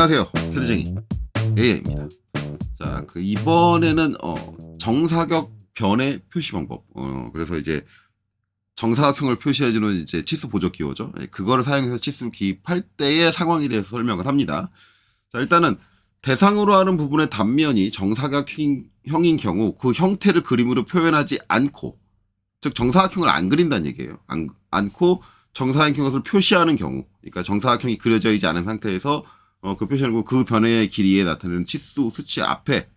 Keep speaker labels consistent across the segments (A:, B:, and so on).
A: 안녕하세요. 캐드쟁이 AI입니다. 자, 이번에는 정사각 변의 표시 방법. 그래서 이제 정사각형을 표시해주는 이제 치수 보조 기호죠. 그거를 사용해서 치수를 기입할 때의 상황에 대해서 설명을 합니다. 자, 일단은 대상으로 하는 부분의 단면이 정사각형인 경우 그 형태를 그림으로 표현하지 않고, 즉 정사각형을 안 그린다는 얘기예요. 않고 정사각형 것을 표시하는 경우, 그러니까 정사각형이 그려져 있지 않은 상태에서 그 표시하고 그 변의 길이에 나타내는 치수 수치 앞에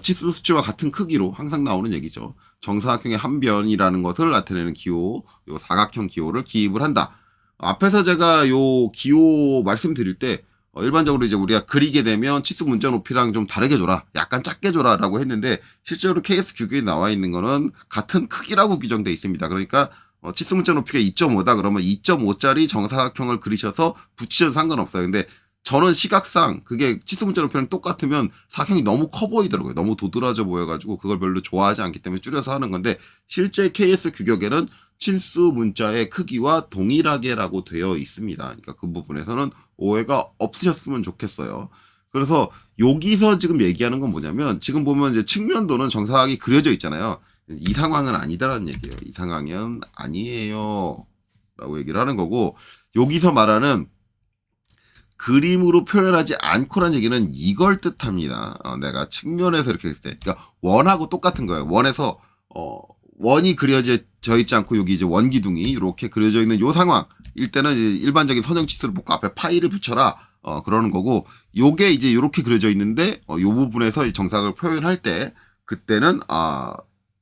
A: 치수 수치와 같은 크기로 항상 나오는 얘기죠. 정사각형의 한 변이라는 것을 나타내는 기호, 요 사각형 기호를 기입을 한다. 앞에서 제가 요 기호 말씀드릴 때 일반적으로 이제 우리가 그리게 되면 치수 문자 높이랑 좀 다르게 줘라, 약간 작게 줘라라고 했는데, 실제로 KS 규격에 나와 있는 거는 같은 크기라고 규정되어 있습니다. 그러니까 치수 문자 높이가 2.5다 그러면 2.5짜리 정사각형을 그리셔서 붙이셔도 상관없어요. 근데 저는 시각상 그게 치수 문자 높이랑 똑같으면 사각형이 너무 커 보이더라고요. 너무 도드라져 보여가지고 그걸 별로 좋아하지 않기 때문에 줄여서 하는 건데, 실제 KS 규격에는 치수 문자의 크기와 동일하게라고 되어 있습니다. 그러니까 그 부분에서는 오해가 없으셨으면 좋겠어요. 그래서 여기서 지금 얘기하는 건 뭐냐면, 지금 보면 이제 측면도는 정사각이 그려져 있잖아요. 이 상황은 아니다라는 얘기예요. 이 상황은 아니에요 라고 얘기를 하는 거고, 여기서 말하는 그림으로 표현하지 않고란 얘기는 이걸 뜻합니다. 내가 측면에서 이렇게 했을 때, 그러니까 원하고 똑같은 거예요. 원에서 원이 그려져 있지 않고 여기 이제 원기둥이 이렇게 그려져 있는 요 상황일 때는 이제 일반적인 선형 치수를 뽑고 앞에 파이를 붙여라 그러는 거고, 요게 이제 이렇게 그려져 있는데 요 부분에서 이 정사각을 표현할 때 그때는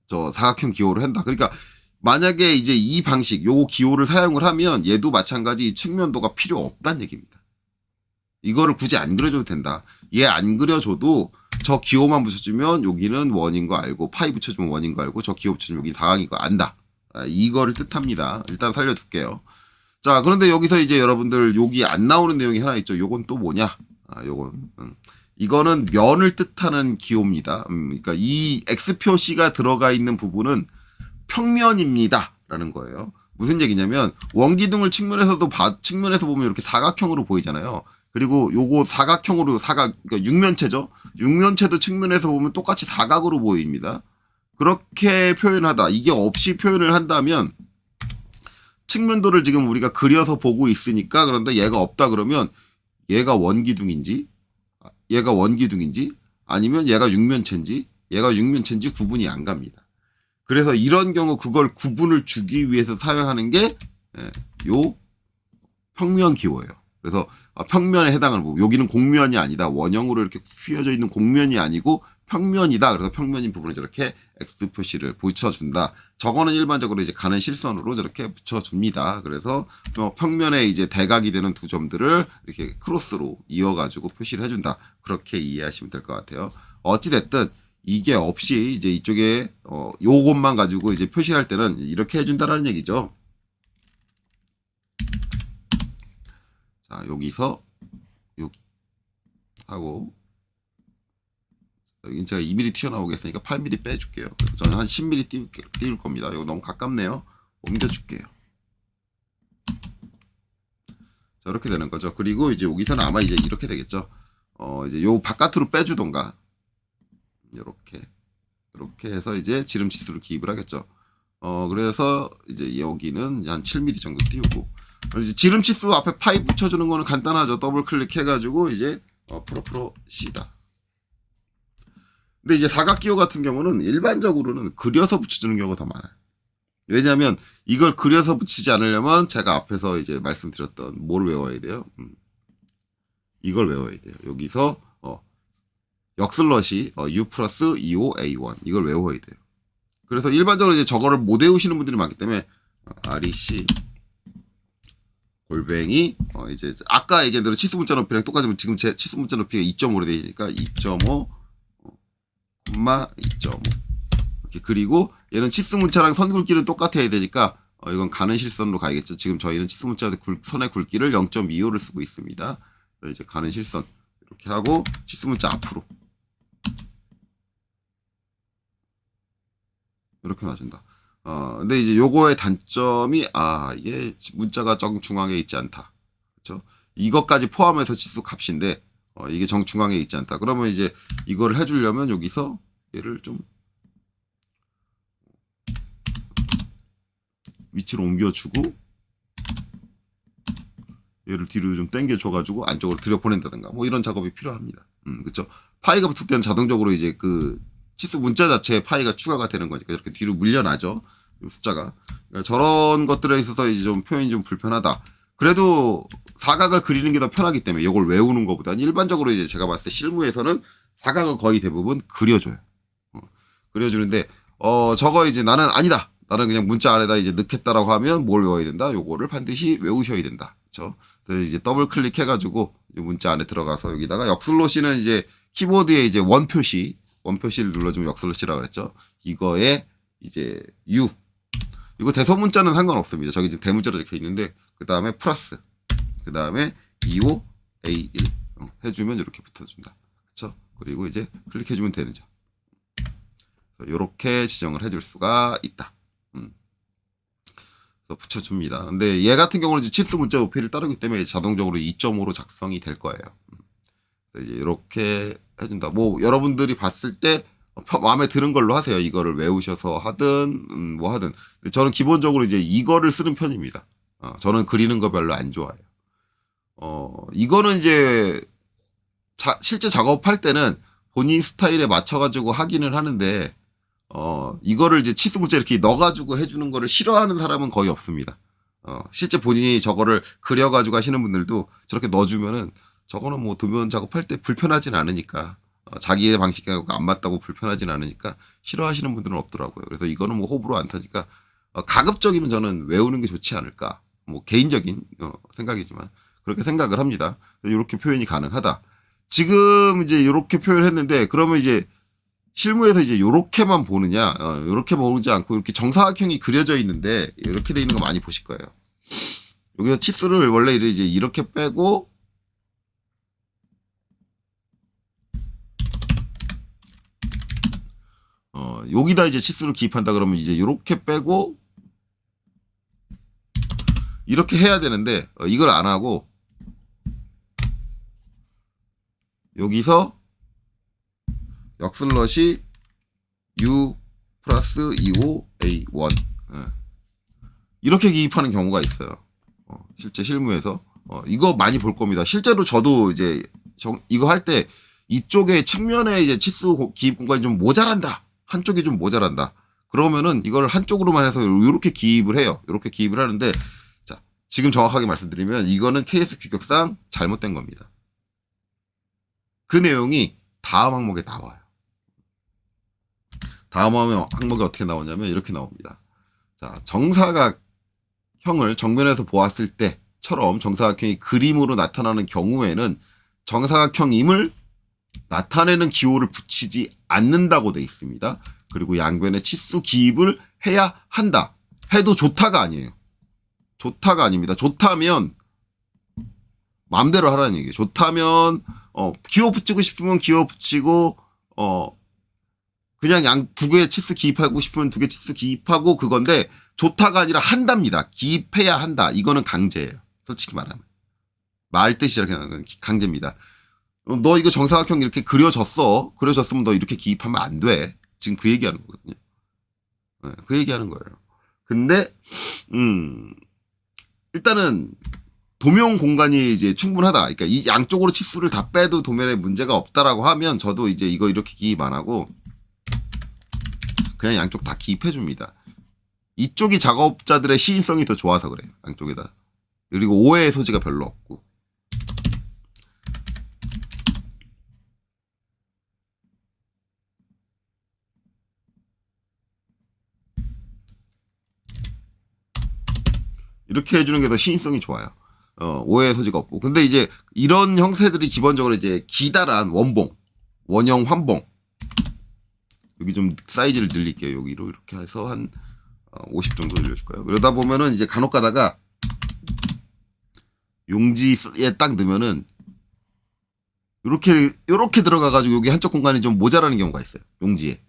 A: 저 사각형 기호를 한다. 그러니까 만약에 이제 이 방식, 요 기호를 사용을 하면 얘도 마찬가지 측면도가 필요 없다는 얘기입니다. 이거를 굳이 안 그려줘도 된다. 얘 안 그려줘도 저 기호만 붙여주면 여기는 원인 거 알고, 파이 붙여주면 원인 거 알고, 저 기호 붙여주면 여기 사각인 거 안다. 이거를 뜻합니다. 일단 살려둘게요. 자, 그런데 여기서 이제 여러분들 여기 안 나오는 내용이 하나 있죠. 요건 또 뭐냐? 이거는 면을 뜻하는 기호입니다. 그러니까 이 X 표시가 들어가 있는 부분은 평면입니다 라는 거예요. 무슨 얘기냐면, 원기둥을 측면에서 보면 이렇게 사각형으로 보이잖아요. 그리고 요거 사각형으로 그러니까 육면체죠. 육면체도 측면에서 보면 똑같이 사각으로 보입니다. 그렇게 표현하다, 이게 없이 표현을 한다면, 측면도를 지금 우리가 그려서 보고 있으니까, 그런데 얘가 없다 그러면 얘가 원기둥인지 아니면 얘가 육면체인지 구분이 안 갑니다. 그래서 이런 경우 그걸 구분을 주기 위해서 사용하는 게 요 평면 기호예요. 그래서 평면에 해당하는 부분, 여기는 공면이 아니다, 원형으로 이렇게 휘어져 있는 공면이 아니고 평면이다. 그래서 평면인 부분에 저렇게 X 표시를 붙여준다. 저거는 일반적으로 이제 가는 실선으로 저렇게 붙여줍니다. 그래서 평면에 이제 대각이 되는 두 점들을 이렇게 크로스로 이어가지고 표시를 해준다. 그렇게 이해하시면 될 것 같아요. 어찌됐든 이게 없이 이제 이쪽에 요것만 가지고 이제 표시할 때는 이렇게 해준다라는 얘기죠. 자, 여기서 여기 하고, 여기 제가 2mm 튀어나오게 했으니까 8mm 빼줄게요. 그래서 저는 한 10mm 띄울 겁니다. 이거 너무 가깝네요. 옮겨줄게요. 자, 이렇게 되는 거죠. 그리고 이제 여기서는 아마 이제 이렇게 되겠죠. 이제 요 바깥으로 빼주던가, 이렇게 해서 이제 지름 치수를 기입을 하겠죠. 그래서 이제 여기는 한 7mm 정도 띄우고, 이제 지름 치수 앞에 파이 붙여주는 거는 간단하죠. 더블 클릭해가지고 이제 C다. 근데 이제 사각기호 같은 경우는 일반적으로는 그려서 붙여주는 경우가 더 많아요. 왜냐하면 이걸 그려서 붙이지 않으려면 제가 앞에서 이제 말씀드렸던 뭘 외워야 돼요? 이걸 외워야 돼요. 여기서 역슬러시 U 플러스 2호 A1 이걸 외워야 돼요. 그래서 일반적으로 이제 저거를 못 외우시는 분들이 많기 때문에 REC 골뱅이 이제 아까 얘기한 대로 치수 문자 높이랑 똑같으면, 지금 제 치수 문자 높이가 2.5로 되어 있으니까 2.5, 2.5 이렇게, 그리고 얘는 치수 문자랑 선 굵기는 똑같아야 되니까 이건 가는 실선으로 가야겠죠. 지금 저희는 치수 문자 선의 굵기를 0.25를 쓰고 있습니다. 이제 가는 실선 이렇게 하고 치수 문자 앞으로 이렇게 놔준다. 근데 이제 요거의 단점이, 이게 문자가 좀 중앙에 있지 않다. 그쵸? 이것까지 포함해서 치수 값인데, 이게 정중앙에 있지 않다. 그러면 이제 이걸 해주려면 여기서 얘를 좀 위치로 옮겨주고 얘를 뒤로 좀 당겨줘가지고 안쪽으로 들여보낸다든가 뭐 이런 작업이 필요합니다. 그렇죠. 파이가 붙을 때는 자동적으로 이제 그 치수 문자 자체에 파이가 추가가 되는 거니까 이렇게 뒤로 물려나죠. 숫자가. 그러니까 저런 것들에 있어서 이제 좀 표현이 좀 불편하다. 그래도 사각을 그리는 게 더 편하기 때문에 이걸 외우는 것보다는 일반적으로 이제 제가 봤을 때 실무에서는 사각을 거의 대부분 그려줘요. 그려주는데 저거 이제 나는 아니다. 나는 그냥 문자 안에다 이제 넣겠다라고 하면 뭘 외워야 된다? 요거를 반드시 외우셔야 된다. 그렇죠? 그래서 이제 더블 클릭해가지고 문자 안에 들어가서 여기다가 역슬러시는 이제 키보드에 이제 원 표시를 눌러주면 역슬러시라고 그랬죠. 이거에 이제 U 이거 대소문자는 상관없습니다. 저기 지금 대문자로 이렇게 있는데 그 다음에 플러스 그 다음에 25A1 해주면 이렇게 붙어준다. 그렇죠? 그리고 이제 클릭해주면 되는 점. 이렇게 지정을 해줄 수가 있다. 그래서 붙여줍니다. 근데 얘 같은 경우는 이제 치수 문자 높이를 따르기 때문에 자동적으로 2.5로 작성이 될 거예요. 그래서 이제 이렇게 해준다. 뭐 여러분들이 봤을 때 마음에 드는 걸로 하세요. 이거를 외우셔서 하든 뭐 하든. 저는 기본적으로 이제 이거를 쓰는 편입니다. 저는 그리는 거 별로 안 좋아해요. 이거는 이제 실제 작업할 때는 본인 스타일에 맞춰가지고 하기는 하는데 이거를 이제 치수 문자 이렇게 넣어가지고 해주는 거를 싫어하는 사람은 거의 없습니다. 실제 본인이 저거를 그려가지고 하시는 분들도 저렇게 넣어주면은 저거는 뭐 도면 작업할 때 불편하진 않으니까 자기의 방식하고 안 맞다고 불편하진 않으니까 싫어하시는 분들은 없더라고요. 그래서 이거는 뭐 호불호 안 타니까 가급적이면 저는 외우는 게 좋지 않을까. 뭐 개인적인 생각이지만 그렇게 생각을 합니다. 이렇게 표현이 가능하다. 지금 이제 이렇게 표현했는데 그러면 이제 실무에서 이제 요렇게만 보느냐, 요렇게 보지 않고 이렇게 정사각형이 그려져 있는데 이렇게 돼 있는 거 많이 보실 거예요. 여기서 치수를 원래 이제 이렇게 빼고 여기다 이제 치수를 기입한다 그러면 이제 요렇게 빼고 이렇게 해야 되는데 이걸 안 하고 여기서 역슬러시 U 플러스 25A1 이렇게 기입하는 경우가 있어요. 실제 실무에서 이거 많이 볼 겁니다. 실제로 저도 이제 이거 할 때 이쪽에 측면에 이제 치수 기입 공간이 좀 모자란다. 한쪽이 좀 모자란다. 그러면은 이걸 한쪽으로만 해서 이렇게 기입을 해요. 이렇게 기입을 하는데 자, 지금 정확하게 말씀드리면 이거는 KS 규격상 잘못된 겁니다. 그 내용이 다음 항목에 나와요. 다음 항목이 어떻게 나오냐면 이렇게 나옵니다. 자, 정사각형을 정면에서 보았을 때처럼 정사각형이 그림으로 나타나는 경우에는 정사각형임을 나타내는 기호를 붙이지 않는다고 되어 있습니다. 그리고 양변에 치수 기입을 해야 한다. 해도 좋다가 아니에요. 좋다가 아닙니다. 좋다면 마음대로 하라는 얘기예요. 좋다면 기호 붙이고 싶으면 기호 붙이고 그냥 두 개의 치수 기입하고 싶으면 두 개 치수 기입하고 그건데 좋다가 아니라 한답니다. 기입해야 한다. 이거는 강제예요. 솔직히 말하면. 말 뜻이 이렇게 나오는 건 강제입니다. 너 이거 정사각형 이렇게 그려졌어. 그려졌으면 너 이렇게 기입하면 안 돼. 지금 그 얘기하는 거거든요. 네, 그 얘기하는 거예요. 근데 일단은 도면 공간이 이제 충분하다. 그러니까 이 양쪽으로 치수를 다 빼도 도면에 문제가 없다라고 하면 저도 이제 이거 이렇게 기입 안 하고 그냥 양쪽 다 기입해 줍니다. 이쪽이 작업자들의 시인성이 더 좋아서 그래요. 양쪽에다. 그리고 오해의 소지가 별로 없고. 이렇게 해주는 게 더 시인성이 좋아요. 오해의 소지가 없고. 근데 이제 이런 형태들이 기본적으로 이제 기다란 원봉, 원형 환봉. 여기 좀 사이즈를 늘릴게요. 여기로 이렇게 해서 한 50 정도 늘려줄까요? 그러다 보면은 이제 간혹 가다가 용지에 딱 넣으면은 요렇게 들어가가지고 여기 한쪽 공간이 좀 모자라는 경우가 있어요. 용지에.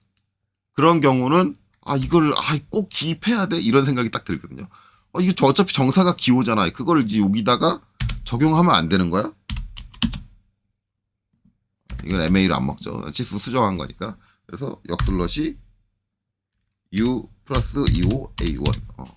A: 그런 경우는 이걸 꼭 기입해야 돼? 이런 생각이 딱 들거든요. 이거 어차피 정사각 기호잖아. 그걸 이제 여기다가 적용하면 안 되는 거야? 이건 MA로 안 먹죠. 치수 수정한 거니까. 그래서 역슬러시 U 플러스 25 A1.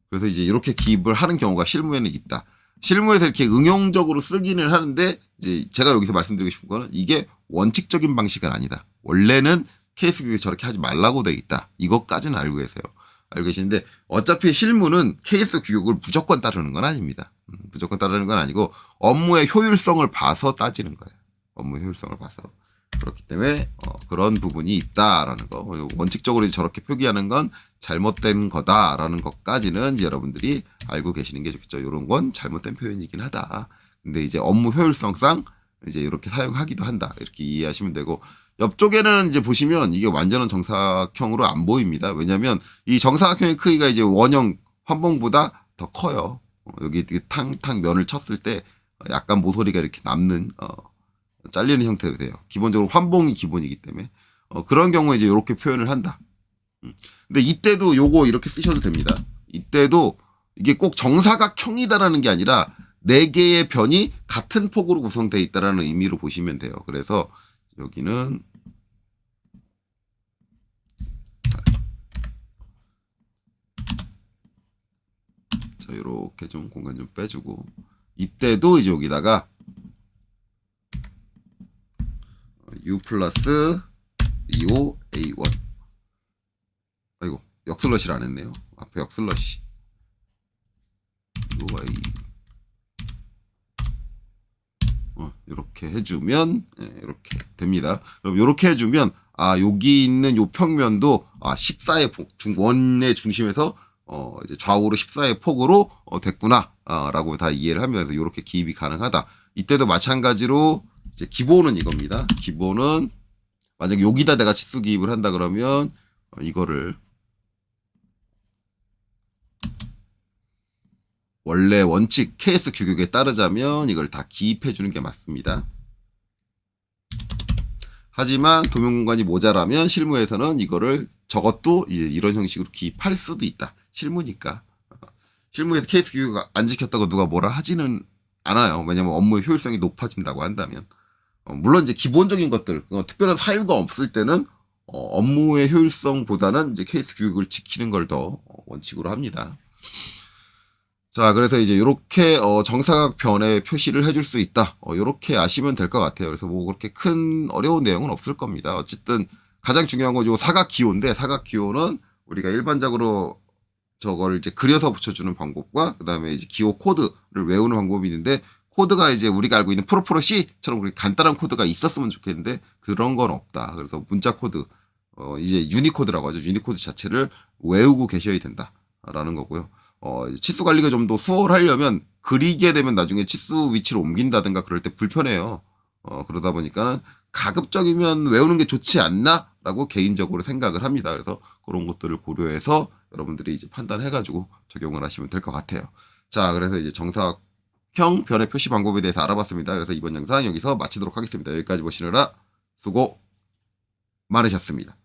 A: 그래서 이제 이렇게 기입을 하는 경우가 실무에는 있다. 실무에서 이렇게 응용적으로 쓰기는 하는데 이제 제가 여기서 말씀드리고 싶은 거는 이게 원칙적인 방식은 아니다. 원래는 케이스 규격에 저렇게 하지 말라고 돼 있다. 이것까지는 알고 계세요. 알고 계시는데 어차피 실무는 케이스 규격을 무조건 따르는 건 아닙니다. 무조건 따르는 건 아니고 업무의 효율성을 봐서 따지는 거예요. 업무 효율성을 봐서. 그렇기 때문에 그런 부분이 있다라는 거. 원칙적으로 저렇게 표기하는 건 잘못된 거다라는 것까지는 이제 여러분들이 알고 계시는 게 좋겠죠. 이런 건 잘못된 표현이긴 하다. 근데 이제 업무 효율성상 이제 이렇게 사용하기도 한다. 이렇게 이해하시면 되고, 옆쪽에는 이제 보시면 이게 완전한 정사각형으로 안 보입니다. 왜냐하면 이 정사각형의 크기가 이제 원형 환봉보다 더 커요. 여기 탕탕 면을 쳤을 때 약간 모서리가 이렇게 남는 잘리는 형태로 돼요. 기본적으로 환봉이 기본이기 때문에 그런 경우에 이제 이렇게 표현을 한다. 근데 이때도 요거 이렇게 쓰셔도 됩니다. 이때도 이게 꼭 정사각형이다라는 게 아니라 4개의 변이 같은 폭으로 구성되어 있다라는 의미로 보시면 돼요. 그래서 여기는 자, 이렇게 좀 공간 좀 빼주고, 이때도 이제 여기다가 U 플러스 25 A1. 아이고, 역슬러시를 안 했네요. 앞에 역슬러시. UI. 이렇게 해주면, 이렇게 됩니다. 그럼 이렇게 해주면, 여기 있는 요 평면도, 14의 폭, 원의 중심에서, 이제 좌우로 14의 폭으로, 됐구나, 라고 다 이해를 합니다. 그래서 이렇게 기입이 가능하다. 이때도 마찬가지로, 이제 기본은 이겁니다. 기본은, 만약에 여기다 내가 치수 기입을 한다 그러면, 이거를, 원래 원칙 KS 규격에 따르자면 이걸 다 기입해 주는 게 맞습니다. 하지만 도면공간이 모자라면 실무에서는 이거를 저것도 이런 형식으로 기입할 수도 있다. 실무니까. 실무에서 KS 규격 안 지켰다고 누가 뭐라 하지는 않아요. 왜냐면 업무의 효율성이 높아진다고 한다면. 물론 이제 기본적인 것들, 특별한 사유가 없을 때는 업무의 효율성보다는 이제 KS 규격을 지키는 걸 더 원칙으로 합니다. 자, 그래서 이제 이렇게 정사각 변의 표시를 해줄 수 있다. 이렇게 아시면 될 것 같아요. 그래서 뭐 그렇게 큰 어려운 내용은 없을 겁니다. 어쨌든 가장 중요한 건 요 사각 기호인데, 사각 기호는 우리가 일반적으로 저걸 이제 그려서 붙여주는 방법과 그다음에 이제 기호 코드를 외우는 방법이 있는데, 코드가 이제 우리가 알고 있는 프로프로 C처럼 그렇게 간단한 코드가 있었으면 좋겠는데 그런 건 없다. 그래서 문자 코드, 이제 유니코드라고 하죠. 유니코드 자체를 외우고 계셔야 된다라는 거고요. 치수 관리가 좀 더 수월하려면 그리게 되면 나중에 치수 위치를 옮긴다든가 그럴 때 불편해요. 그러다 보니까는 가급적이면 외우는 게 좋지 않나라고 개인적으로 생각을 합니다. 그래서 그런 것들을 고려해서 여러분들이 이제 판단해가지고 적용을 하시면 될 것 같아요. 자, 그래서 이제 정사각형 변의 표시 방법에 대해서 알아봤습니다. 그래서 이번 영상 여기서 마치도록 하겠습니다. 여기까지 보시느라 수고 많으셨습니다.